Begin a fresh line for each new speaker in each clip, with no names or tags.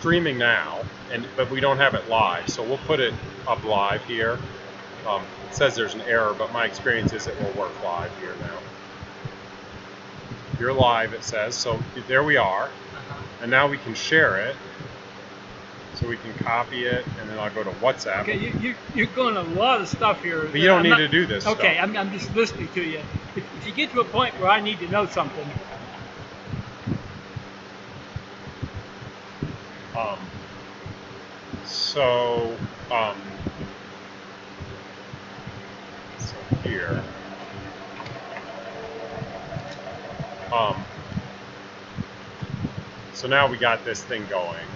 streaming now, but we don't have it live, so we'll put it up live here. It says there's an error, but my experience is it will work live here now. You're live, it says, so there we are. And now we can share it. So we can copy it, and then I'll go to WhatsApp.
Okay, you're going a lot of stuff here.
But you don't need to do this
okay,
stuff.
I'm just listening to you. If you get to a point where I need to know something.
So here. So now we got this thing going.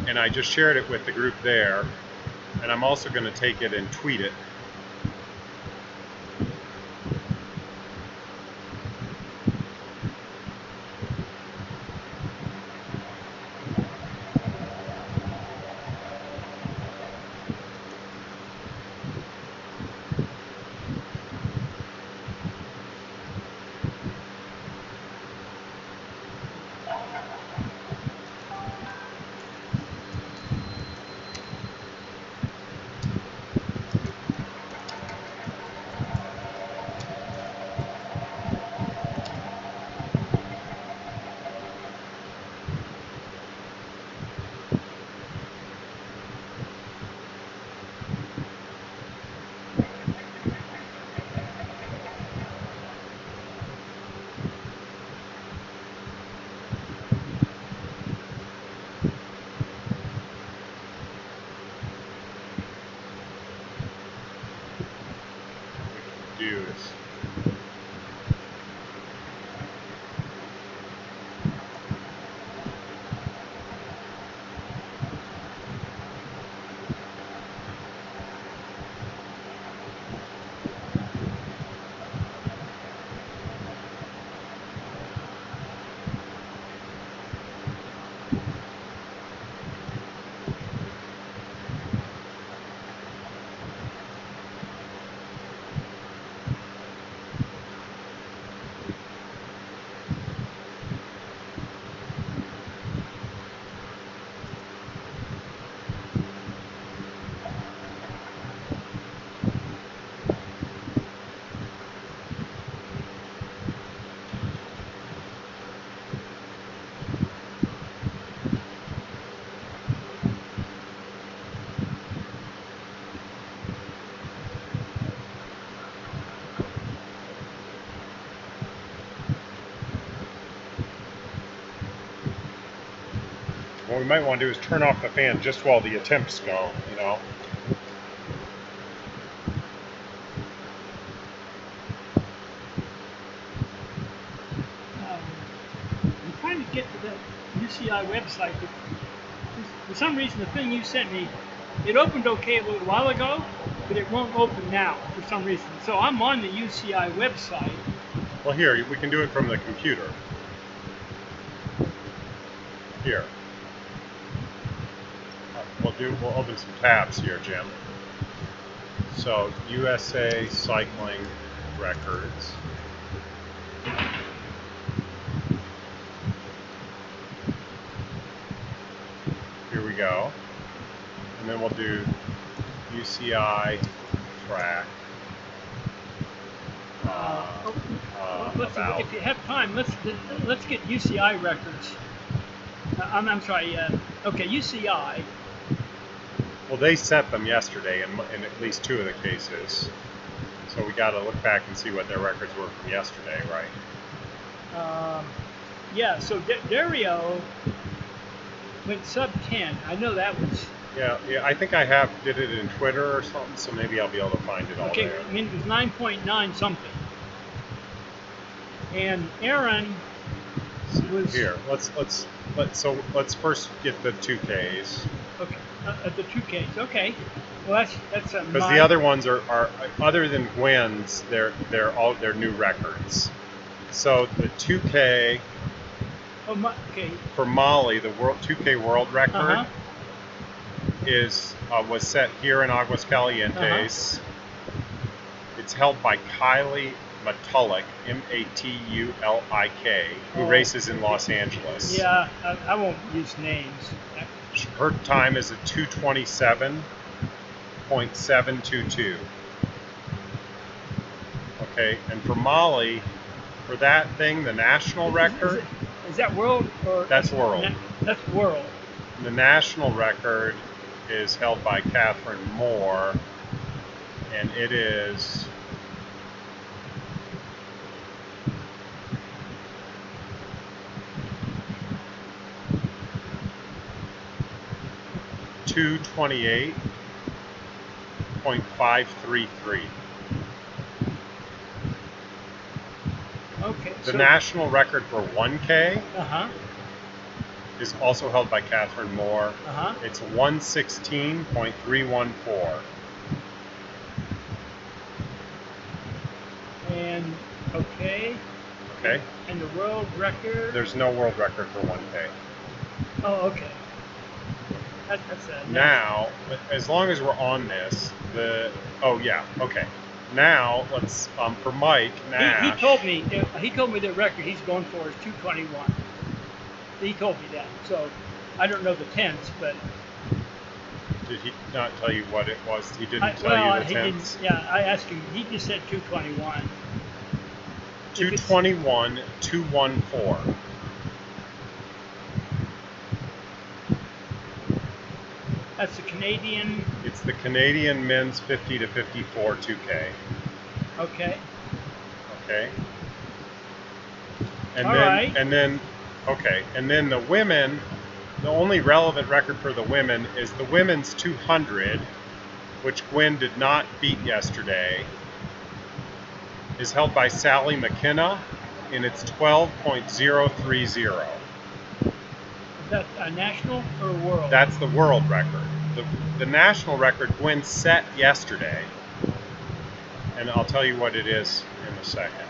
And I just shared it with the group there, and I'm also going to take it and tweet it. What we might want to do is turn off the fan just while the attempts go, you know.
I'm trying to get to the UCI website, but for some reason the thing you sent me, it opened okay a little while ago, but it won't open now for some reason. So I'm on the UCI website.
Well, here, we can do it from the computer. Here. We'll open some tabs here, Jim. So, USA Cycling Records. Here we go. And then we'll do UCI track.
If you have time, let's get UCI records. I'm sorry. Okay, UCI.
Well, they set them yesterday in at least two of the cases. So we got to look back and see what their records were from yesterday, right?
Yeah, so Dario went sub 10. I know that was...
Yeah, I think I did it in Twitter or something, so maybe I'll be able to find it all there.
Okay, I mean, it was 9.9 something. And Aaron was...
Here, let's first get the 2Ks.
Okay, the 2Ks. Okay, well that's
because the other ones are other than Gwenn's, they're new records. So the 2K.
Okay.
For Molly, the 2K world record was set here in Aguascalientes. It's held by Kylie Matulik, Matulik, who races in Los Angeles.
Yeah, I won't use names.
her time is a 2:27.722. Okay, and for Molly, for that thing, the national record.
Is that world or?
That's world.
That's world.
The national record is held by Catherine Moore, and it is 228.533.
Okay.
The national record for 1K
Uh-huh.
is also held by Catherine Moore.
Uh-huh.
It's 116.314.
And okay.
Okay.
And the world record.
There's no world record for 1K.
Oh, okay. That's
now, as long as we're on this, okay. Now let's for Mike Nash.
He told me the record he's going for is 221. He told me that. So I don't know the tenths, but
did he not tell you what it was? He didn't tell you the tenths.
Yeah, I asked him. He just said 221.
221.214.
That's the Canadian.
It's the Canadian men's 50 to 54 2K.
Okay.
Okay. And
All
then
right.
and then the women, the only relevant record for the women is the women's 200, which Gwenn did not beat yesterday, is held by Sally McKenna, and it's 12.030.
Is that a national or world?
That's the world record. The national record Gwenn set yesterday, and I'll tell you what it is in a second.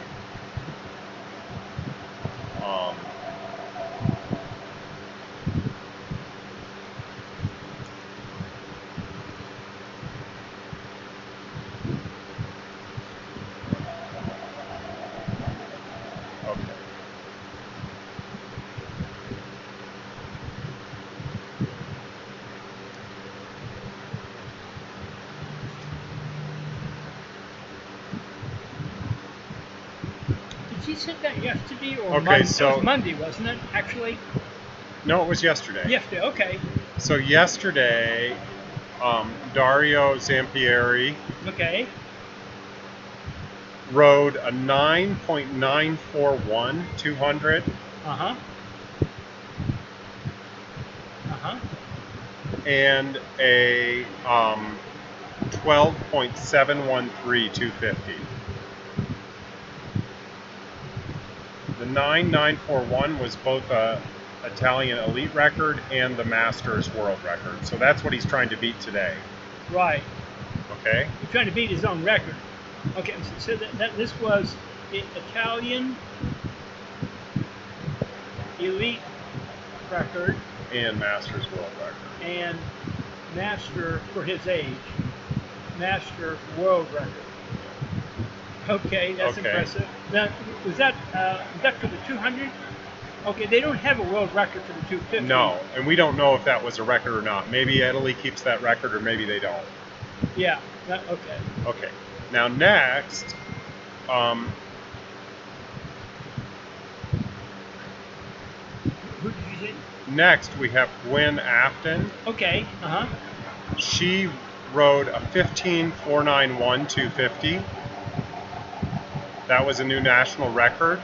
Did you set that yesterday or
Okay,
Monday?
so
It was Monday, wasn't it? Actually.
No, it was yesterday.
Yesterday. Okay.
So yesterday, Dario Zampieri
Okay.
rode a 9.941 200.
Uh-huh. Uh-huh.
And a 12.713 250. The 9941 was both a Italian elite record and the Masters world record. So that's what he's trying to beat today.
Right.
Okay.
He's trying to beat his own record. Okay. So that this was the Italian elite record
And Masters world record.
and master for his age. Master world record. Okay, that's
Okay.
impressive. Now, was that for the 200? Okay, they don't have a world record for the 250.
No, and we don't know if that was a record or not. Maybe Italy keeps that record, or maybe they don't.
Yeah. Okay.
Okay. Now next,
Who did you say?
next we have Gwenn Afton.
Okay. Uh huh.
She rode a 15.491 250. That was a new national record.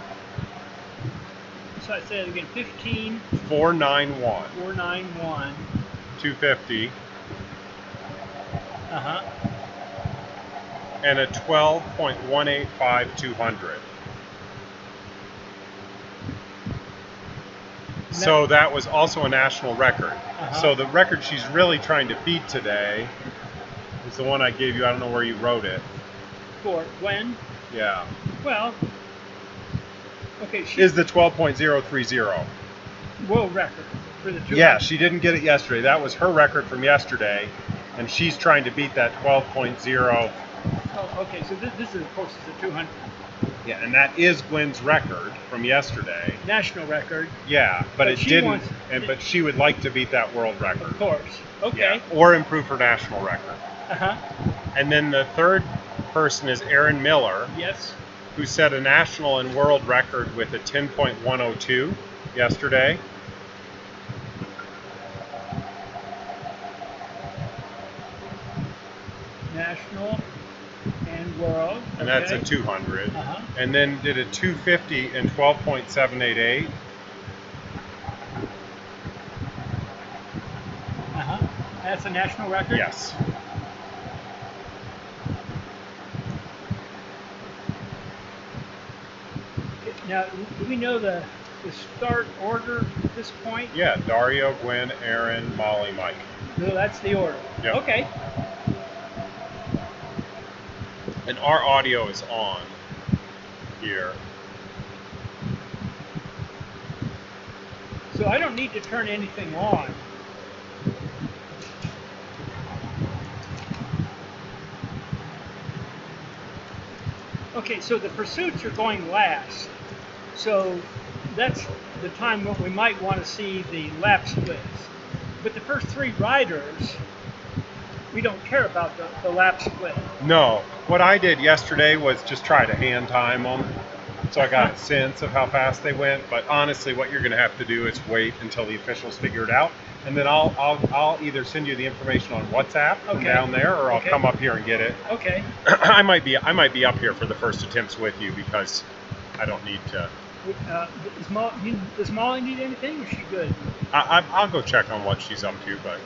So I said it again. 15.
491
491.
250.
Uh huh.
And a 12.185 200. So that was also a national record. So the record she's really trying to beat today is the one I gave you. I don't know where you wrote it.
For when?
Yeah.
Well. Okay.
Is the 12.030.
World record for the 200.
Yeah, she didn't get it yesterday. That was her record from yesterday, and she's trying to beat that 12.0.
Oh, okay. So this is, of course, is the 200.
Yeah, and that is Gwenn's record from yesterday.
National record.
Yeah, but it
she
didn't.
wants-
But she would like to beat that world record.
Of course. Okay.
Yeah, or improve her national record.
Uh-huh.
And then the third person is Erin Miller,
Yes.
who set a national and world record with a 10.102 yesterday.
National and world.
And that's a
okay.
200.
Uh-huh.
And then did a 250 in 12.788.
Uh-huh. That's a national record?
Yes.
Now, do we know the start order at this point?
Yeah, Dario, Gwenn, Aaron, Molly, Mike.
No, that's the order.
Yep.
Okay.
And our audio is on here.
So I don't need to turn anything on. Okay, so the pursuits are going last. So that's the time when we might want to see the lap splits. But the first three riders, we don't care about the lap split.
No, what I did yesterday was just try to hand time them, so I got a sense of how fast they went. But honestly, what you're going to have to do is wait until the officials figure it out, and then I'll either send you the information on WhatsApp from
Okay.
down there, or I'll
Okay.
come up here and get it.
Okay.
I might be up here for the first attempts with you because I don't need to.
Does Molly need anything, or is she good?
I'll go check on what she's up to, but.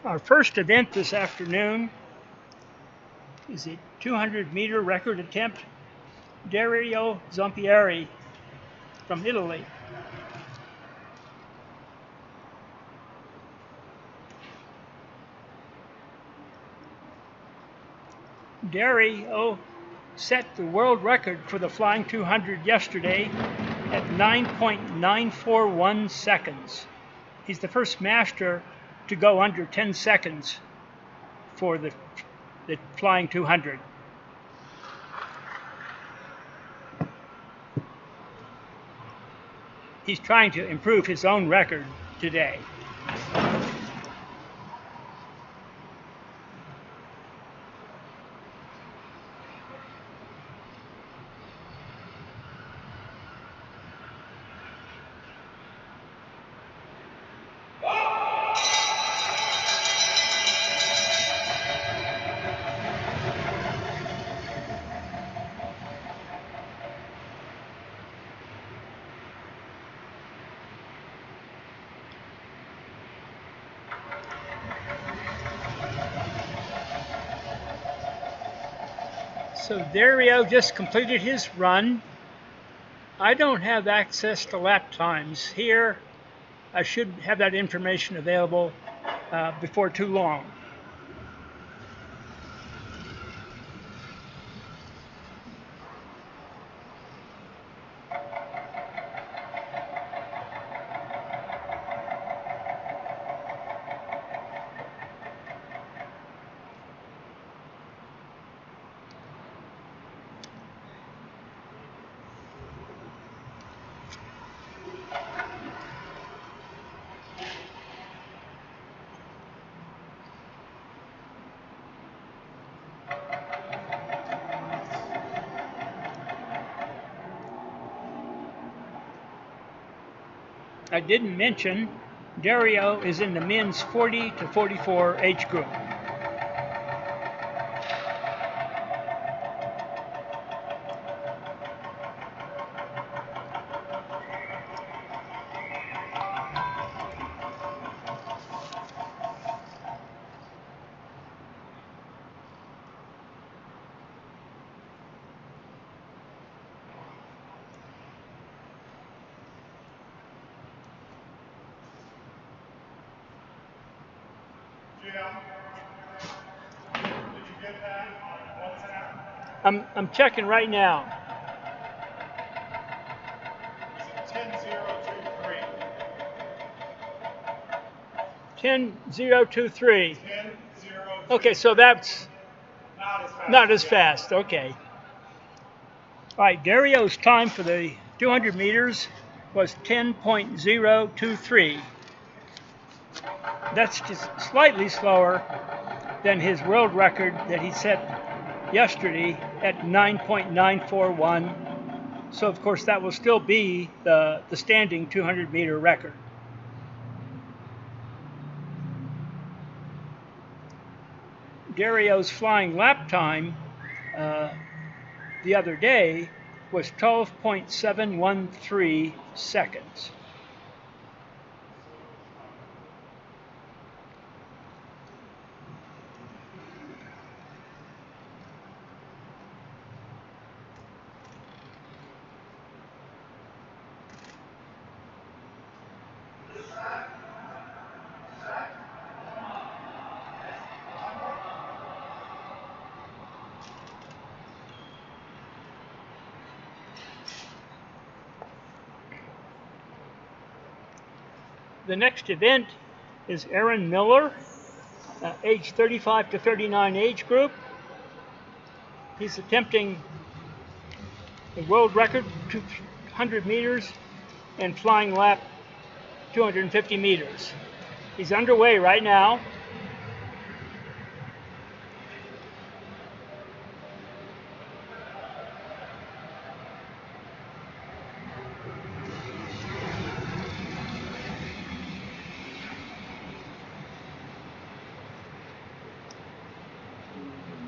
Our first event this afternoon is a 200-meter record attempt. Dario Zampieri from Italy. Dario set the world record for the flying 200 yesterday at 9.941 seconds. He's the first master to go under 10 seconds for the flying 200. He's trying to improve his own record today. So Dario just completed his run. I don't have access to lap times here. I should have that information available before too long. I didn't mention Dario is in the men's 40 to 44 age group.
Did you get that on WhatsApp?
I'm checking right now.
Is it 10-0-2-3?
10-0-2-3.
10-0-2-3.
Okay, so that's
Not as fast.
Okay. All right, Dario's time for the 200 meters was 10.023. That's just slightly slower than his world record that he set yesterday at 9.941. So of course that will still be the standing 200 meter record. Dario's flying lap time the other day was 12.713 seconds. The next event is Aaron Miller, age 35 to 39 age group. He's attempting the world record, 200 meters, and flying lap 250 meters. He's underway right now.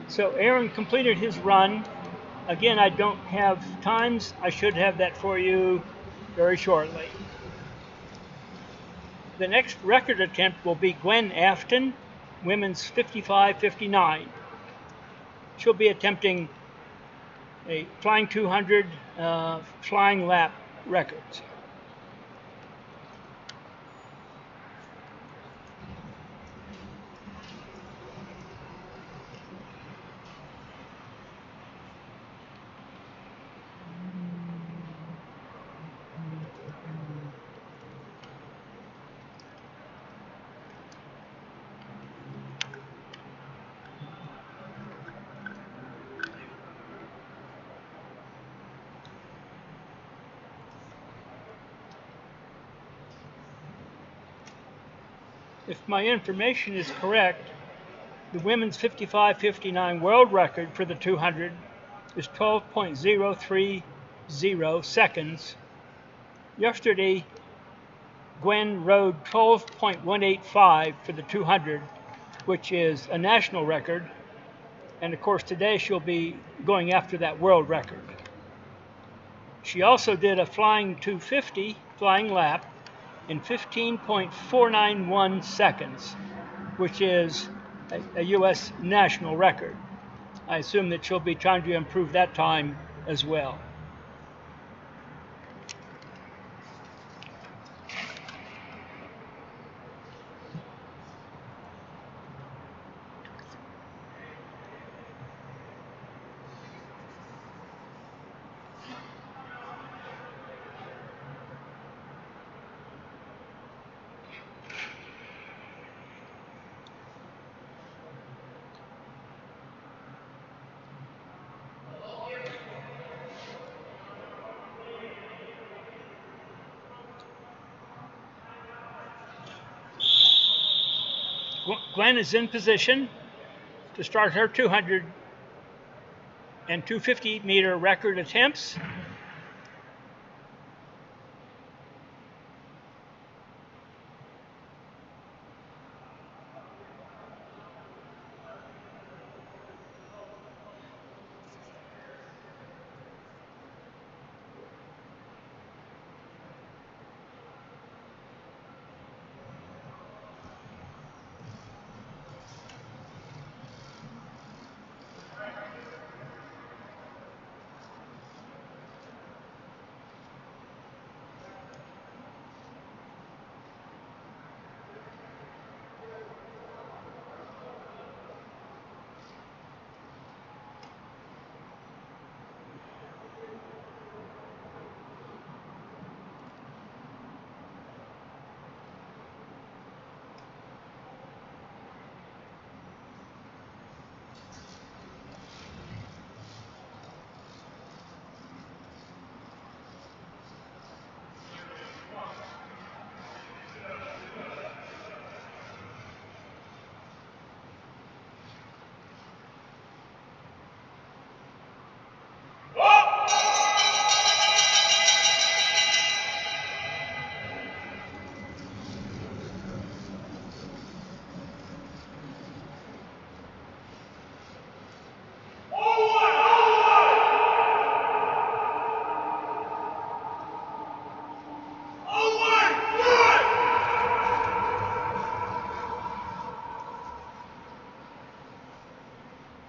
So Aaron completed his run. Again, I don't have times. I should have that for you very shortly. The next record attempt will be Gwenn Afton, women's 55-59. She'll be attempting a flying 200 flying lap records. If my information is correct, the women's 55-59 world record for the 200 is 12.030 seconds. Yesterday, Gwenn rode 12.185 for the 200, which is a national record. And of course, today she'll be going after that world record. She also did a flying 250 flying lap in 15.491 seconds, which is a U.S. national record. I assume that she'll be trying to improve that time as well. Gwenn is in position to start her 200 and 250 meter record attempts.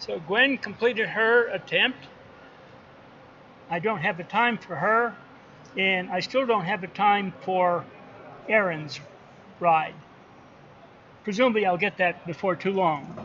So Gwenn completed her attempt. I don't have the time for her, and I still don't have the time for Aaron's ride. Presumably I'll get that before too long.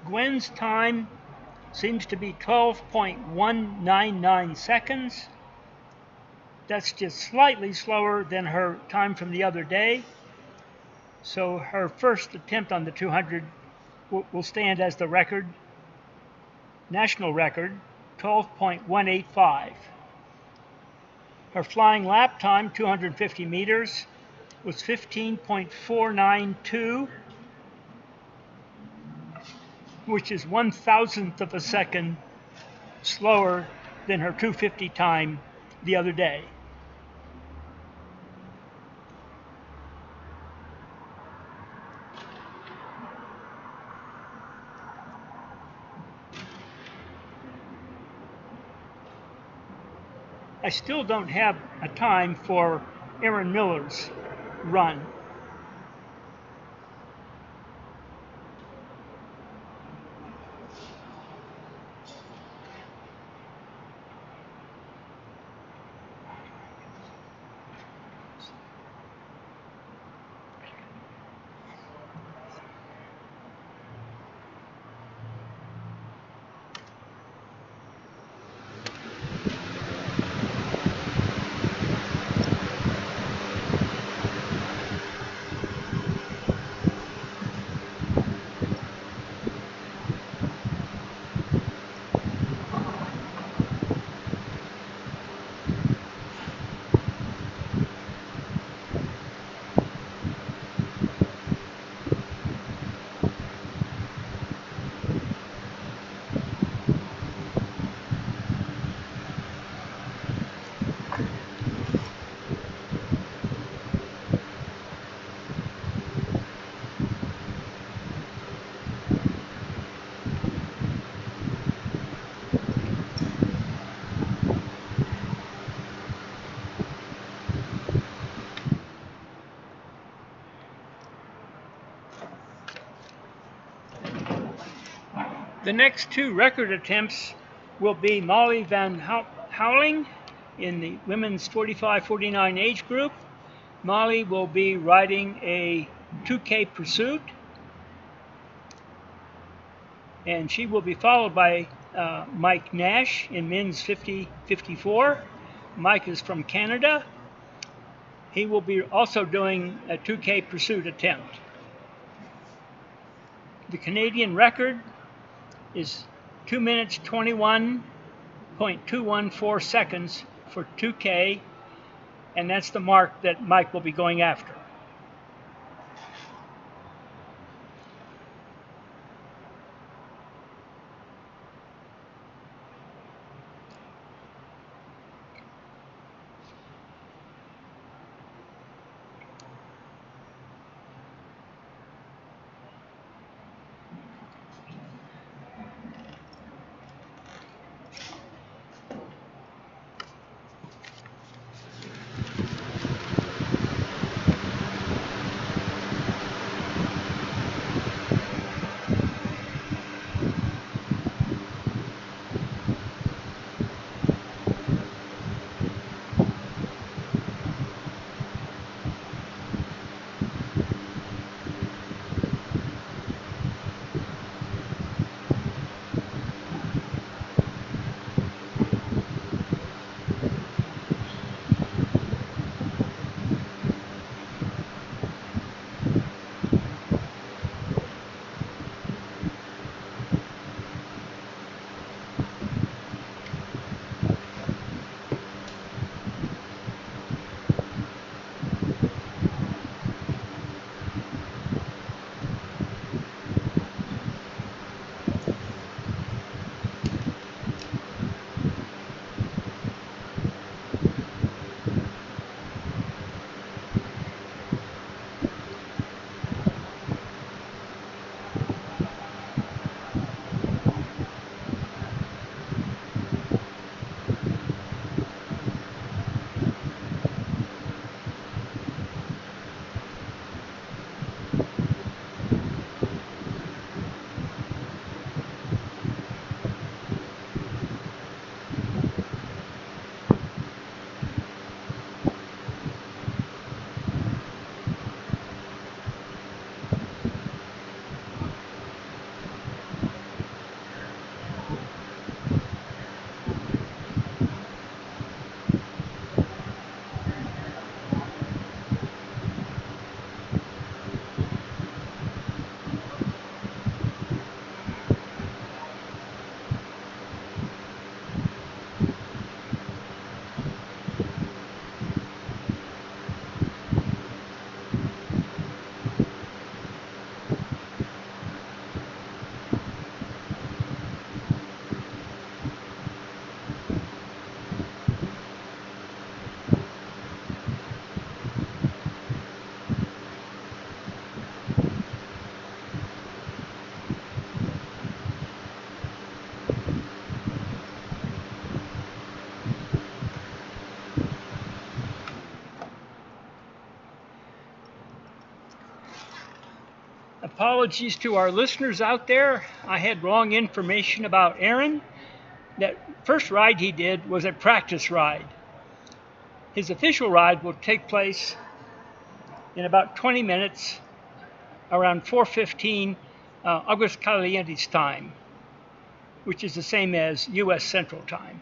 Gwenn's time seems to be 12.199 seconds. That's just slightly slower than her time from the other day. So her first attempt on the 200 will stand as the record, national record, 12.185. Her flying lap time, 250 meters, was 15.492, which is 1,000th of a second slower than her 250 time the other day. I still don't have a time for Aaron Miller's run. The next two record attempts will be Molly Van Houweling in the women's 45-49 age group. Molly will be riding a 2K pursuit, and she will be followed by Mike Nash in men's 50-54. Mike is from Canada. He will be also doing a 2K pursuit attempt. The Canadian record is 2 minutes 21.214 seconds for 2K, and that's the mark that Mike will be going after. Apologies to our listeners out there. I had wrong information about Aaron. That first ride he did was a practice ride. His official ride will take place in about 20 minutes, around 4:15 Aguascalientes time, which is the same as U.S. Central Time.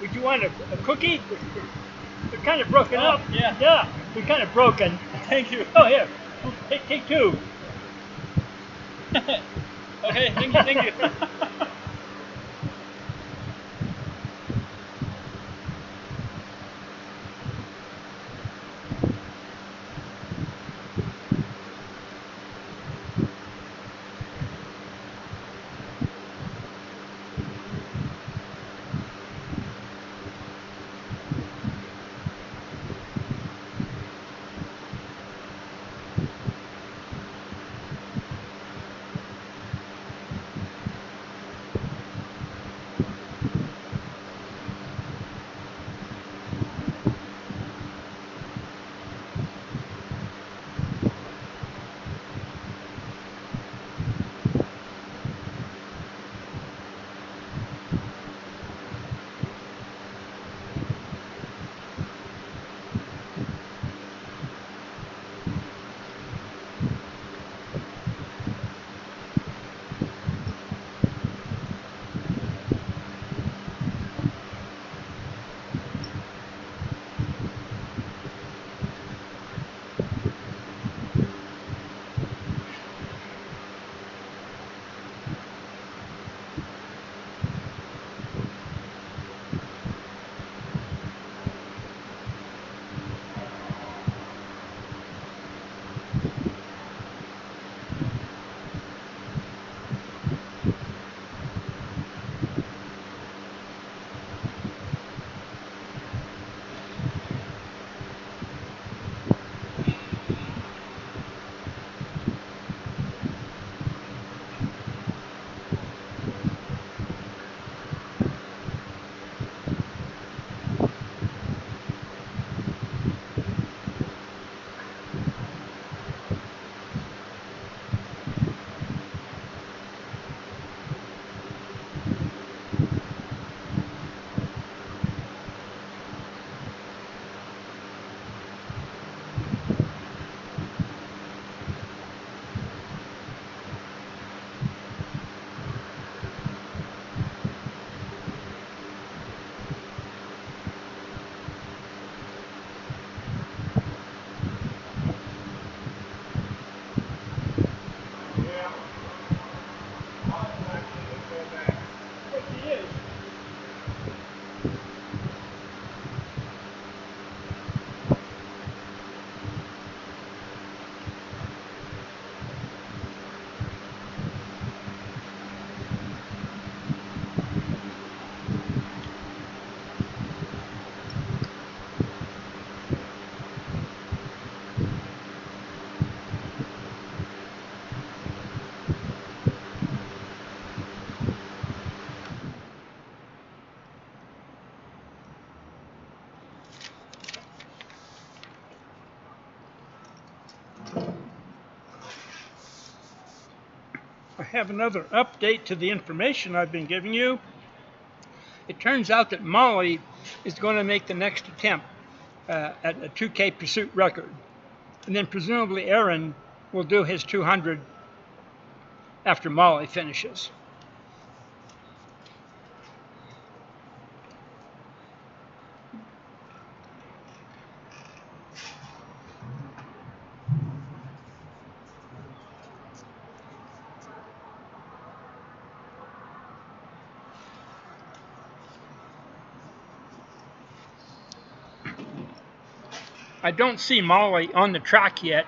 Would you want a cookie? They're kind of broken up.
Yeah.
Yeah, they're kind of broken.
Thank you.
Oh, here. Take two.
Okay, thank you.
I have another update to the information I've been giving you. It turns out that Molly is going to make the next attempt at a 2K pursuit record. And then presumably Aaron will do his 200 after Molly finishes. I don't see Molly on the track yet,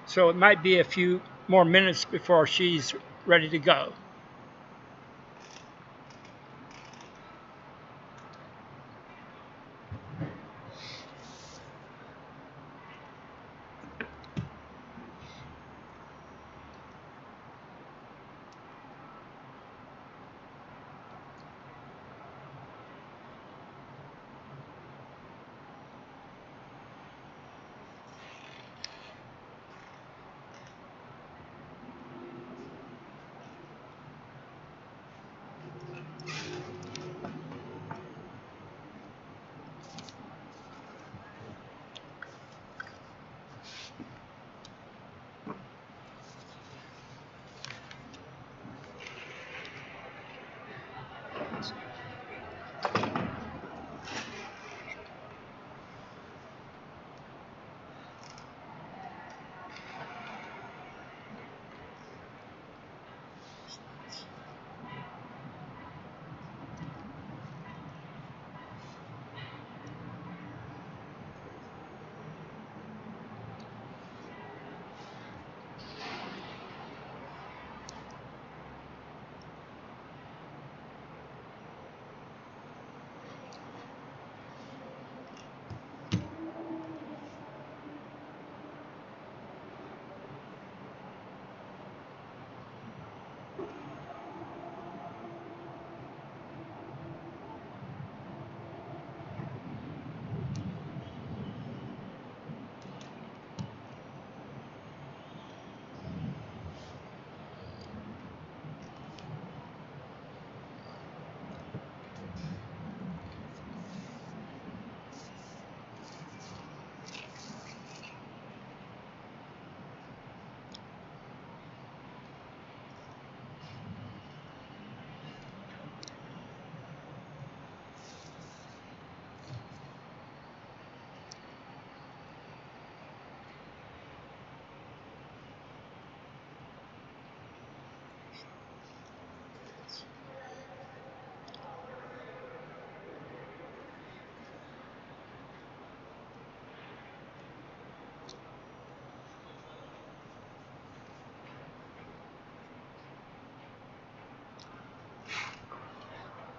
so it might be a few more minutes before she's ready to go.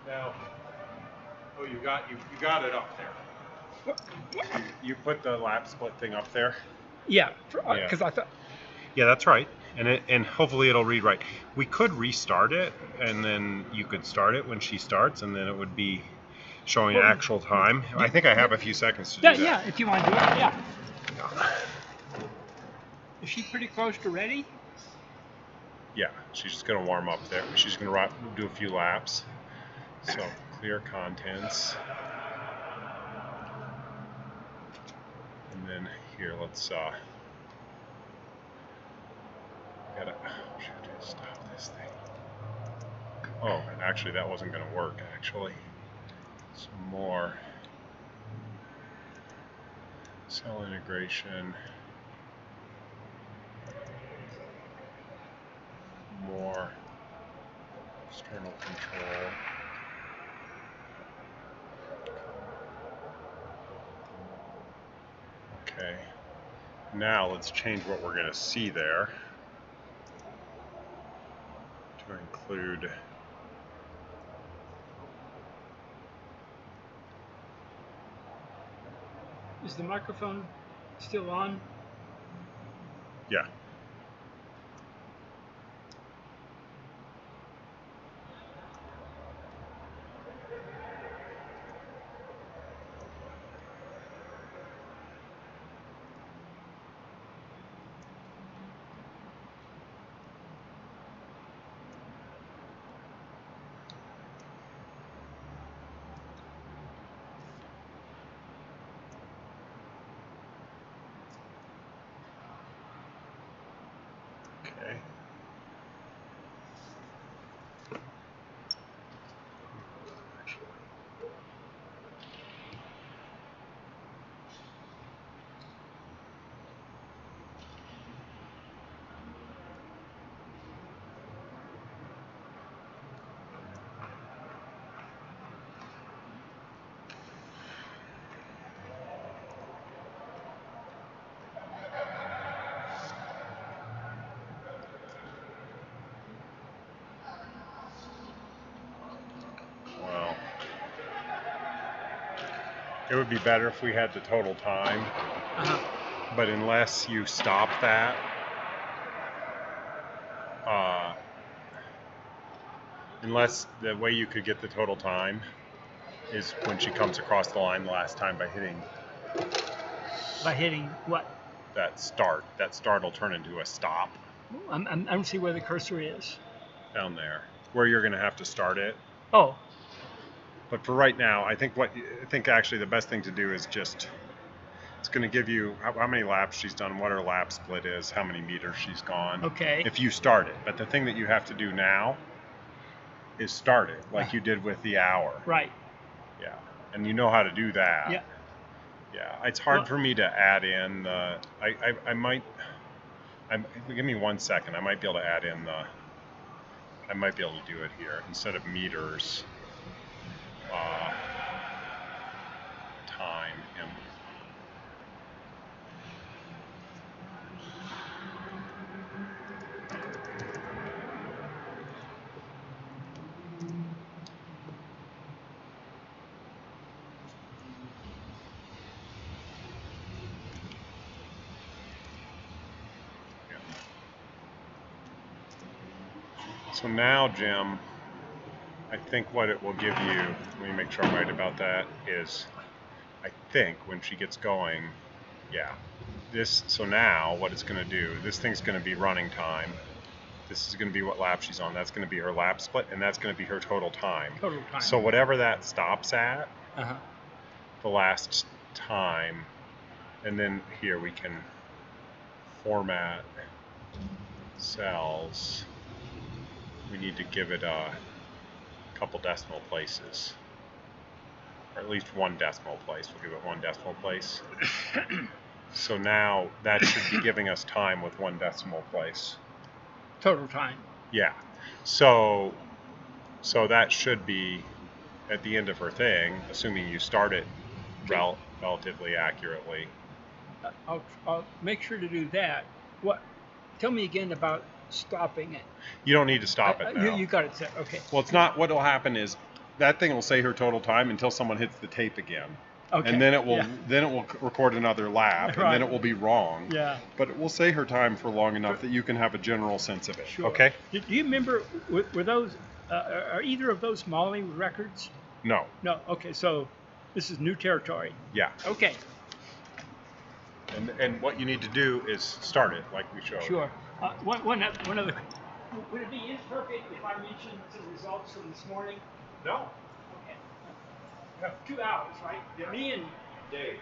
Now, oh, you got it up there. You put the lap split thing up there.
Yeah, because I thought.
Yeah, that's right, and hopefully it'll read right. We could restart it, and then you could start it when she starts, and then it would be showing actual time. I think I have a few seconds to do that.
Yeah, if you want to do it, yeah. Is she pretty close to ready?
Yeah, she's just gonna warm up there. She's gonna do a few laps. So clear contents, and then here let's gotta stop this thing. Oh, actually that wasn't gonna work. Actually, some more cell integration. More external control. Okay, now let's change what we're going to see there to include
Is the microphone still on?
yeah. Okay. Well, it would be better if we had the total time, but unless you stop that, unless the way you could get the total time is when she comes across the line the last time by hitting
By hitting what?
that start. That start will turn into a stop
I don't see where the cursor is.
down there, where you're going to have to start it.
Oh,
But for right now, I think actually the best thing to do is just, it's going to give you how many laps she's done, what her lap split is, how many meters she's gone.
okay.
If you start it. But the thing that you have to do now is start it, like you did with the hour.
Right.
Yeah. And you know how to do that.
Yeah.
Yeah. It's hard for me to add in the, give me 1 second. I might be able to add in the, I might be able to do it here instead of meters. Time. So now, Jim, I think what it will give you, let me make sure I'm right about that, is I think when she gets going, so now what it's going to do, this thing's going to be running time. This is going to be what lap she's on. That's going to be her lap split, and that's going to be her total time.
Total time.
So whatever that stops at, the last time, and then here we can format cells. We need to give it a couple decimal places, or at least 1 decimal place. We'll give it 1 decimal place. So now that should be giving us time with 1 decimal place.
Total time.
Yeah. So that should be at the end of her thing, assuming you start it relatively accurately.
I'll make sure to do that. What? Tell me again about stopping it.
You don't need to stop it now.
You got it set. Okay.
Well, it's not. What will happen is that thing will say her total time until someone hits the tape again.
Okay.
And then it will record another lap,
Right.
and then it will be wrong.
Yeah.
But it will say her time for long enough that you can have a general sense of it.
Sure.
Okay?
Do you remember, were those, are either of those Molly records?
No.
No. Okay. So this is new territory.
Yeah.
Okay.
And what you need to do is start it like we showed.
Sure. One other. Would it be imperfect if I mentioned some results from this morning?
No.
Okay. You have 2 hours, right?
Yeah.
Me and Dave.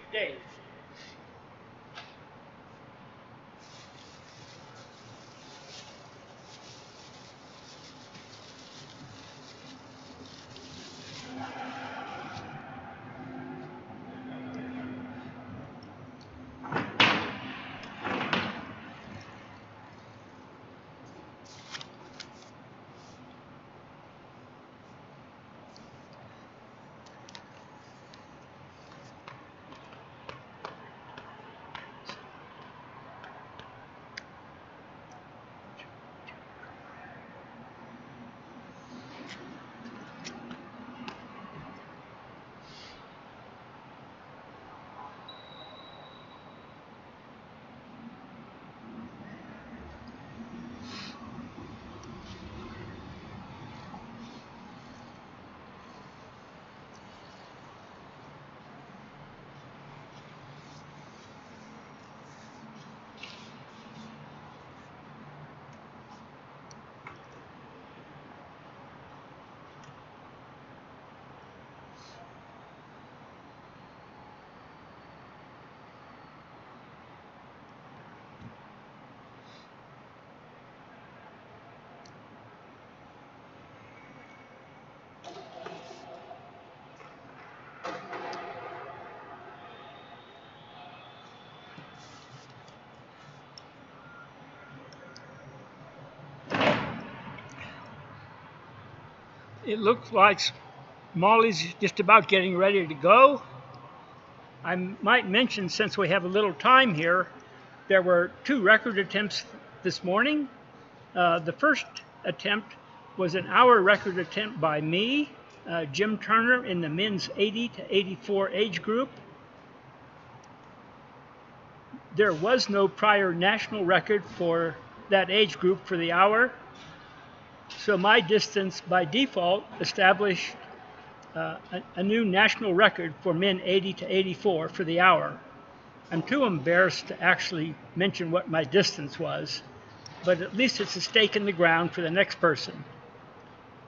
It looks like Molly's just about getting ready to go. I might mention, since we have a little time here, there were 2 record attempts this morning. The first attempt was an hour record attempt by me, Jim Turner, in the men's 80 to 84 age group. There was no prior national record for that age group for the hour, so my distance by default established a new national record for men 80 to 84 for the hour. I'm too embarrassed to actually mention what my distance was, but at least it's a stake in the ground for the next person.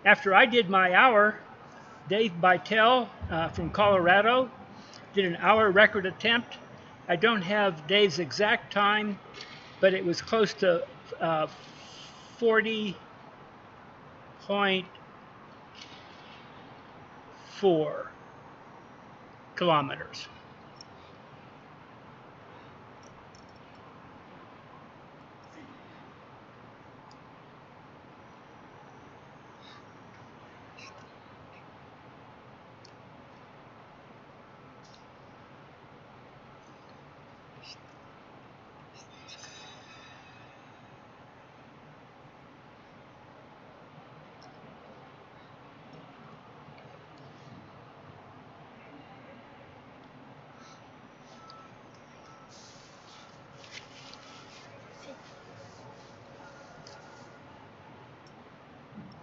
After I did my hour, Dave Bytel from Colorado did an hour record attempt. I don't have Dave's exact time, but it was close to 40.4 kilometers.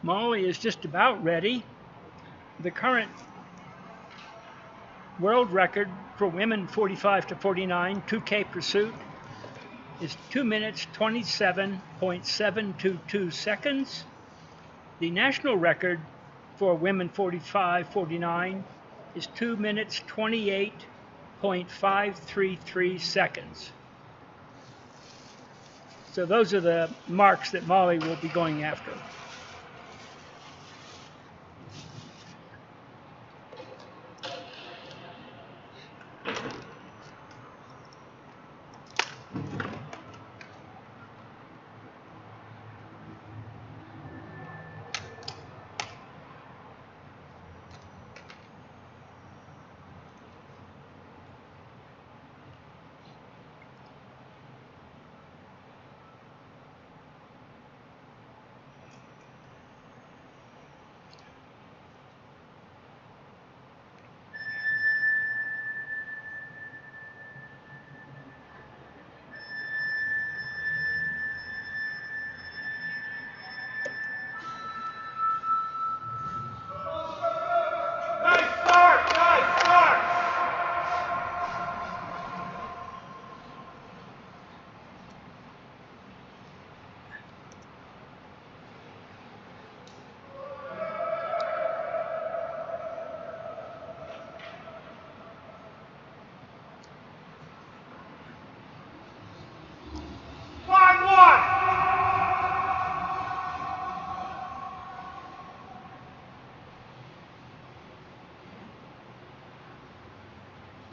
Molly is just about ready. The current world record for women 45 to 49 2K pursuit is 2 minutes 27.722 seconds. The national record for women 45-49 is 2 minutes 28.533 seconds. So those are the marks that Molly will be going after.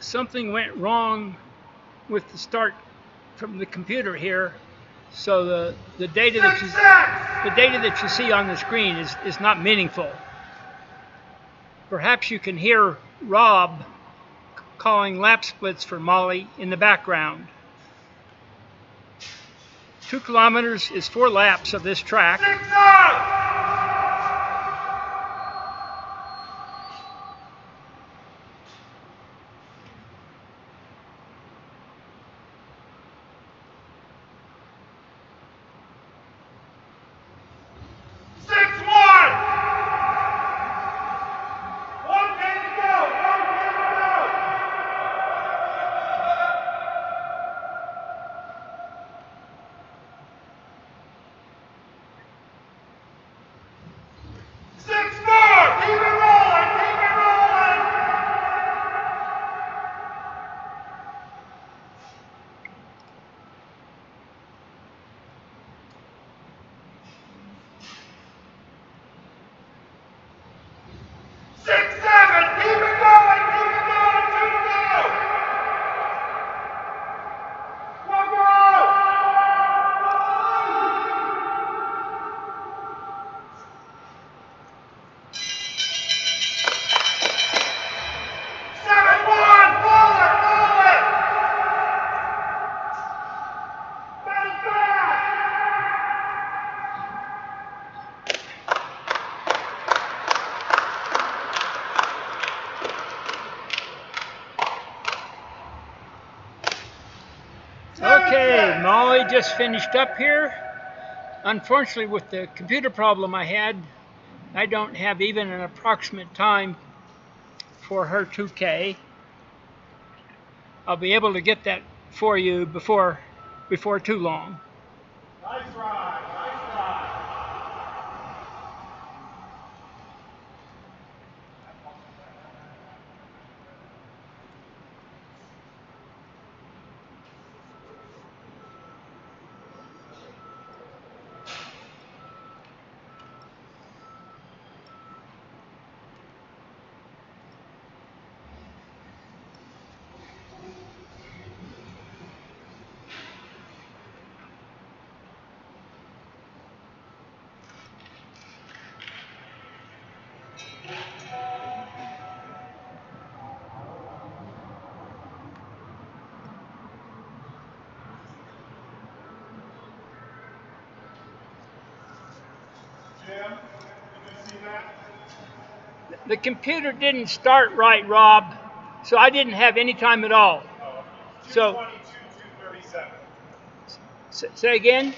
Something went wrong with the start from the computer here, so the data that you see on the screen is not meaningful. Perhaps you can hear Rob calling lap splits for Molly in the background. 2 kilometers is 4 laps of this track. Okay, Molly just finished up here. Unfortunately, with the computer problem I had, I don't have even an approximate time for her 2K. I'll be able to get that for you before too long.
Nice ride, nice ride. Jim, did you see that?
The computer didn't start right, Rob, so I didn't have any time at all.
Oh,
So,
222, 237.
say again?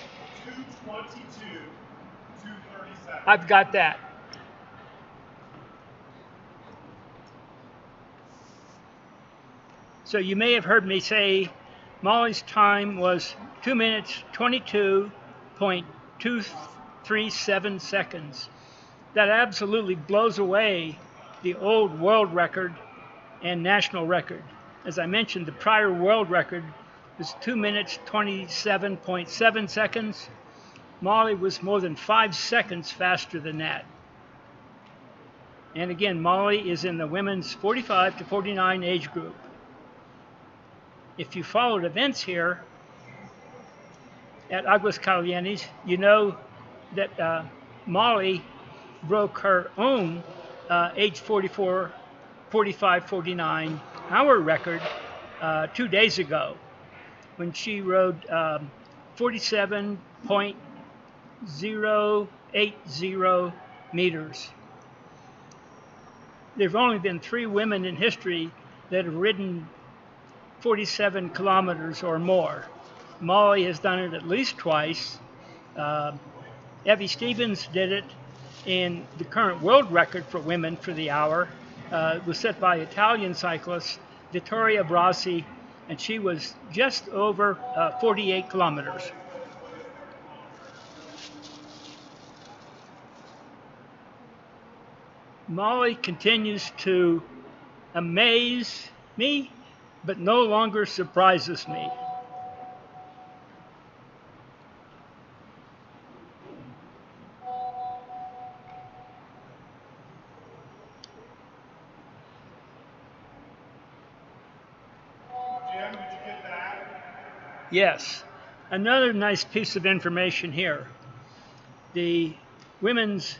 222, 237.
I've got that. So you may have heard me say Molly's time was 2 minutes 22.237 seconds. That absolutely blows away the old world record and national record. As I mentioned, the prior world record was 2 minutes 27.7 seconds. Molly was more than 5 seconds faster than that. And again, Molly is in the women's 45 to 49 age group. If you followed events here at Aguascalientes, you know that Molly broke her own age 44, 45, 49 hour record 2 days ago when she rode 47.080 meters. There have only been 3 women in history that have ridden 47 kilometers or more. Molly has done it at least twice. Evie Stevens did it, and the current world record for women for the hour was set by Italian cyclist Vittoria Brasi, and she was just over 48 kilometers. Molly continues to amaze me, but no longer surprises me.
Jim, did you get that?
Yes, another nice piece of information here. The women's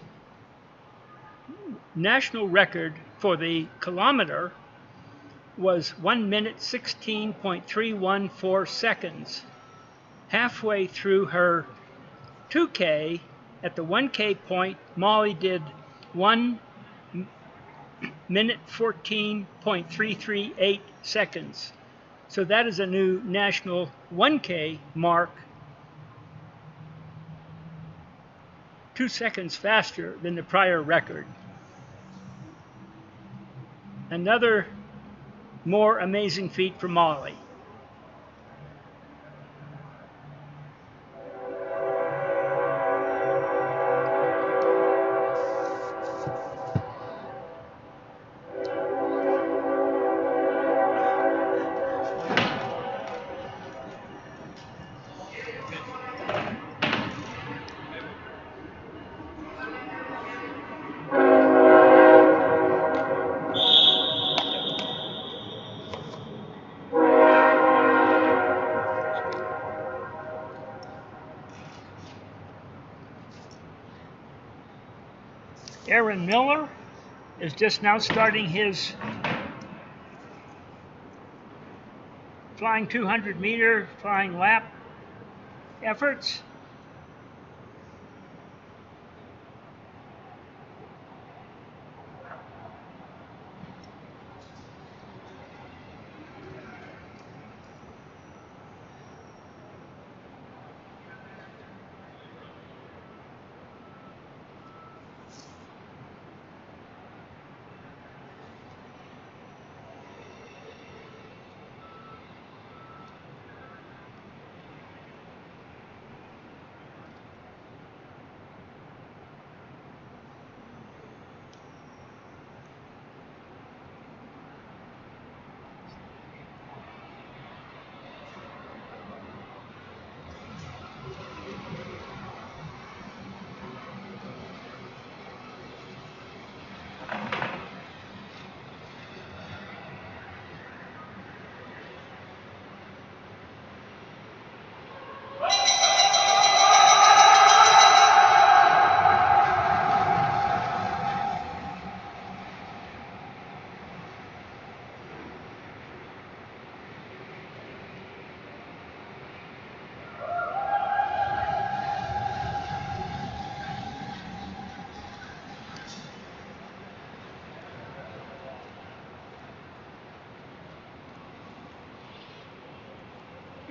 national record for the kilometer was 1 minute 16.314 seconds. Halfway through her 2K, at the 1K point, Molly did 1 minute 14.338 seconds. So that is a new national 1K mark, 2 seconds faster than the prior record. Another more amazing feat for Molly. Aaron Miller is just now starting his flying 200-meter flying lap efforts.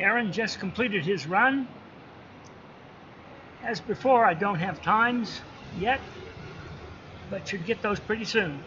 Aaron just completed his run. As before, I don't have times yet, but should get those pretty soon.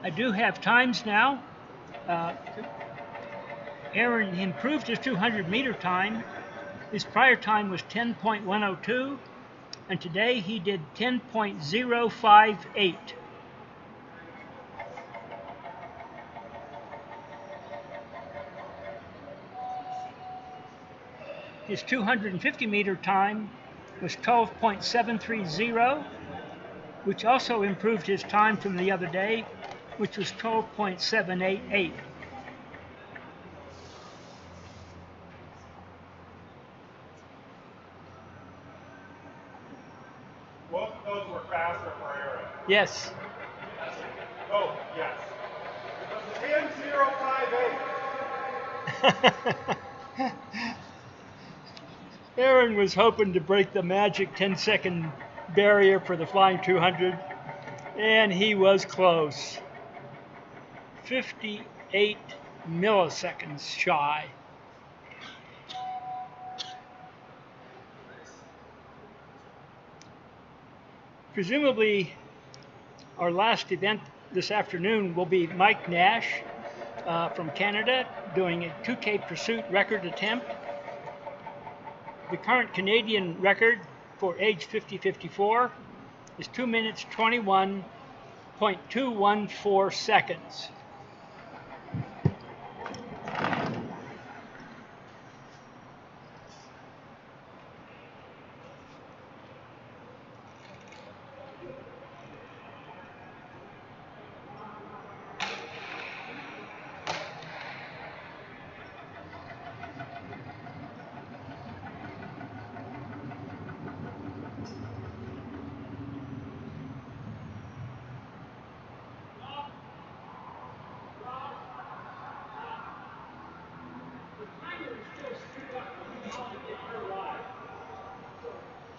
I do have times now. Aaron improved his 200-meter time. His prior time was 10.102, and today he did 10.058. His 250-meter time was 12.730, which also improved his time from the other day, which was 12.788.
Both of those were faster for Aaron.
Yes.
Oh, yes. 10.058.
Aaron was hoping to break the magic 10-second barrier for the flying 200, and he was close. 58 milliseconds shy. Presumably, our last event this afternoon will be Mike Nash from Canada doing a 2K pursuit record attempt. The current Canadian record for age 50-54 is 2 minutes 21.214 seconds.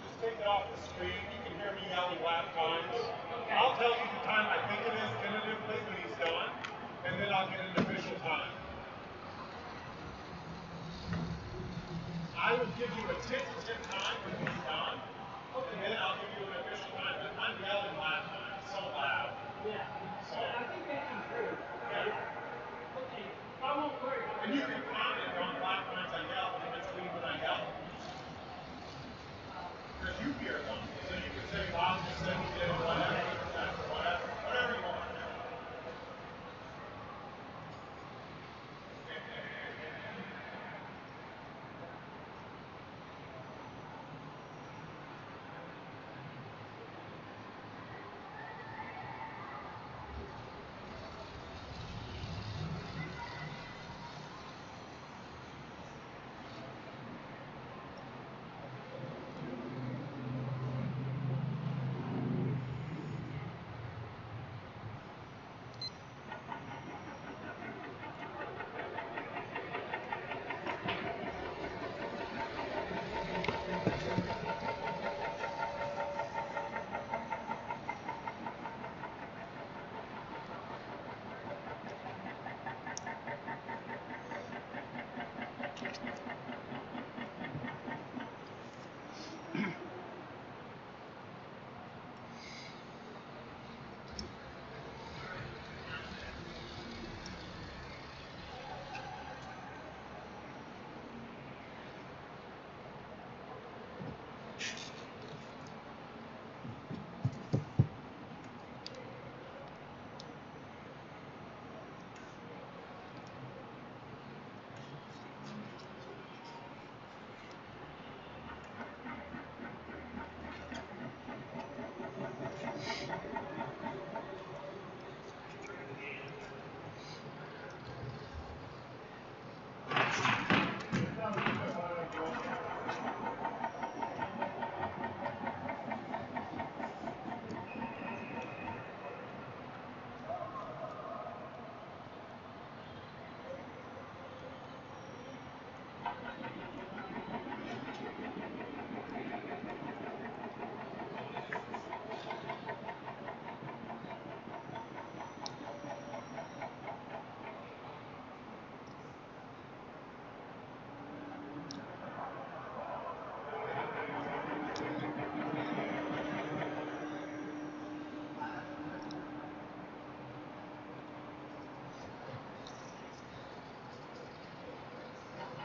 Just take it off the screen. You can hear me yelling lap times. I'll tell you the time I think it is tentatively when he's done, and then I'll get an official time. I will give you a tip time when he's done, and then I'll give you an official time. But I'm yelling lap times so loud.
Yeah.
So,
I think that's true.
yeah.
Okay. I won't worry about
And you can comment on lap times I yell in between when I yell. Because you hear them. So you can say, Bob just said he did whatever, whatever you want.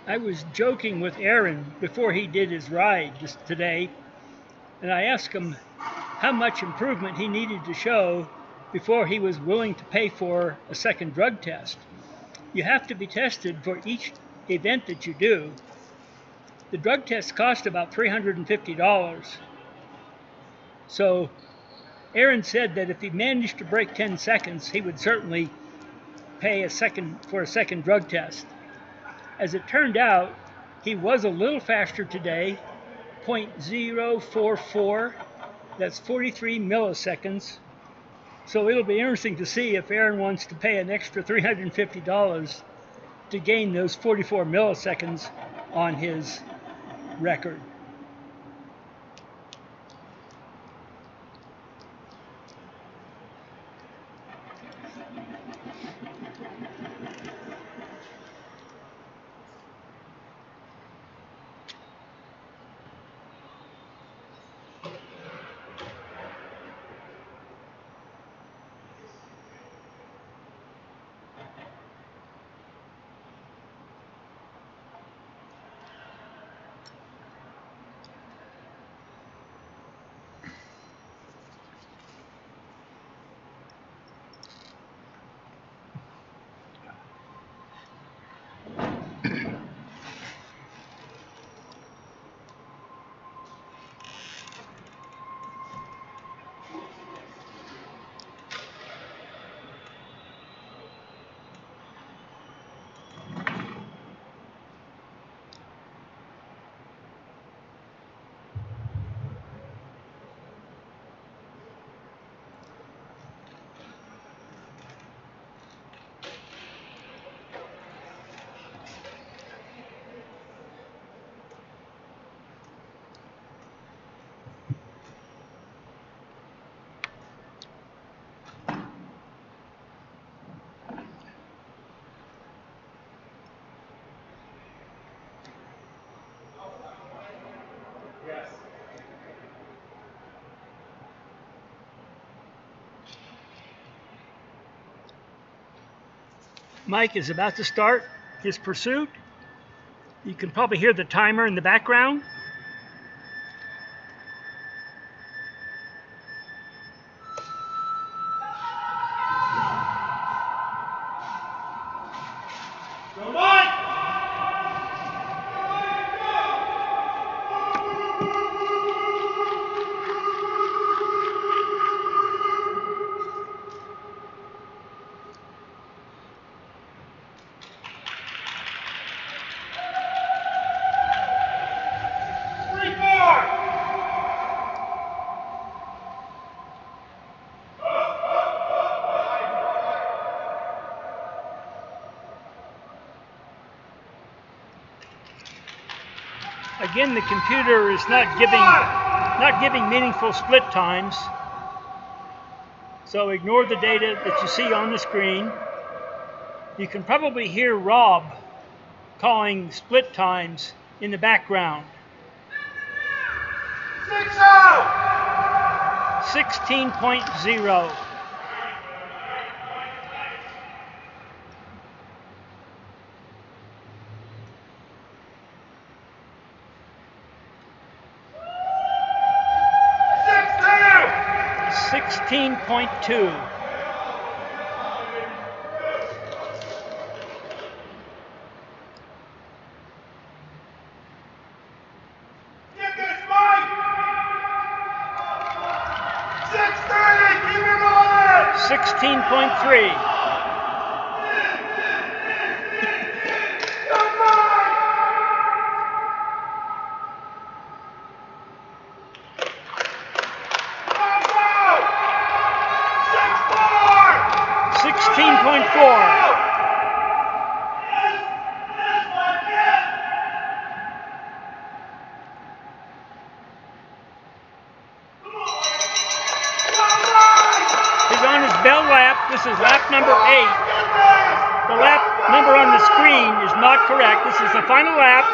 I was joking with Aaron before he did his ride just today, and I asked him how much improvement he needed to show before he was willing to pay for a second drug test. You have to be tested for each event that you do. The drug tests cost about $350. So Aaron said that if he managed to break 10 seconds, he would certainly pay for a second drug test. As it turned out, he was a little faster today, 0.044. That's 43 milliseconds. So it'll be interesting to see if Aaron wants to pay an extra $350 to gain those 44 milliseconds on his record. Mike is about to start his pursuit. You can probably hear the timer in the background. Again, the computer is not giving meaningful split times. So ignore the data that you see on the screen. You can probably hear Rob calling split times in the background. 16.0. 16.2.
Get this, Mike! 6:30, keep it rolling!
16.3.
Come on!
16.4. He's on his bell lap. This is lap number 8. The lap number on the screen is not correct. This is the final lap.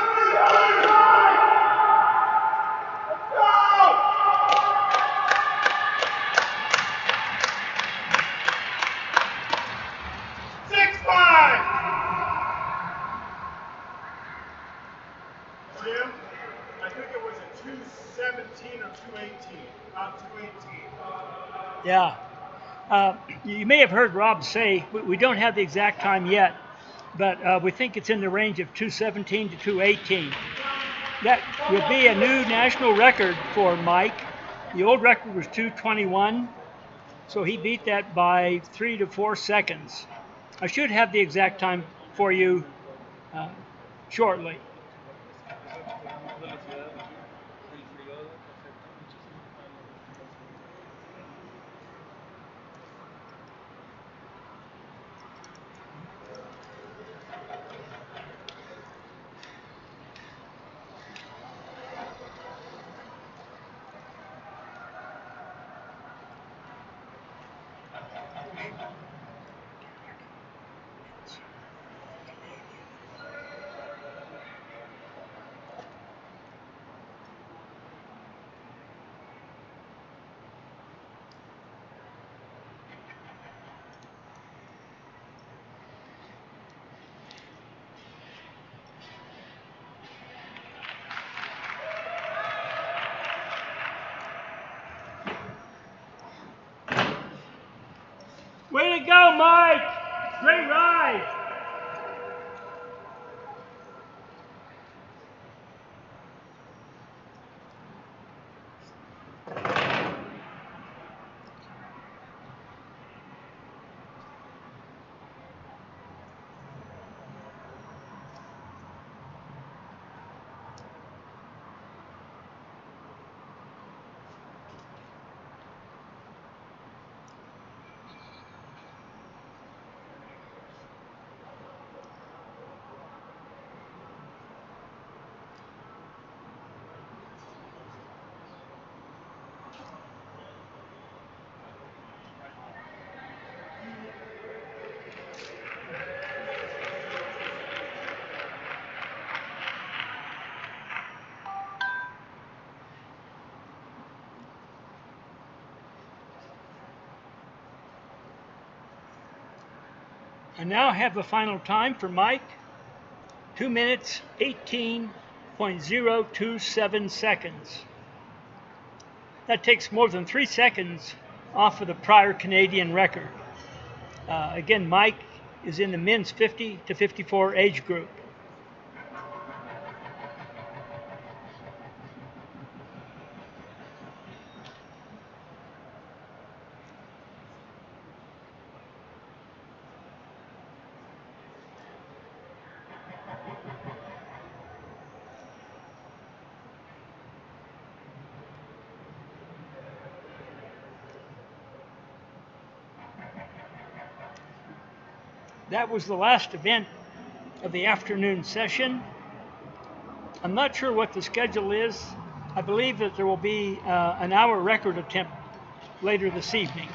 Jim, I think it was a 217 or 218. About 218.
Yeah. You may have heard Rob say, we don't have the exact time yet, but we think it's in the range of 217 to 218. That will be a new national record for Mike. The old record was 221, so he beat that by 3 to 4 seconds. I should have the exact time for you shortly. Way to go, Mike! Great ride! I now have the final time for Mike, 2 minutes, 18.027 seconds. That takes more than 3 seconds off of the prior Canadian record. Again, Mike is in the men's 50 to 54 age group. That was the last event of the afternoon session. I'm not sure what the schedule is. I believe that there will be an hour record attempt later this evening.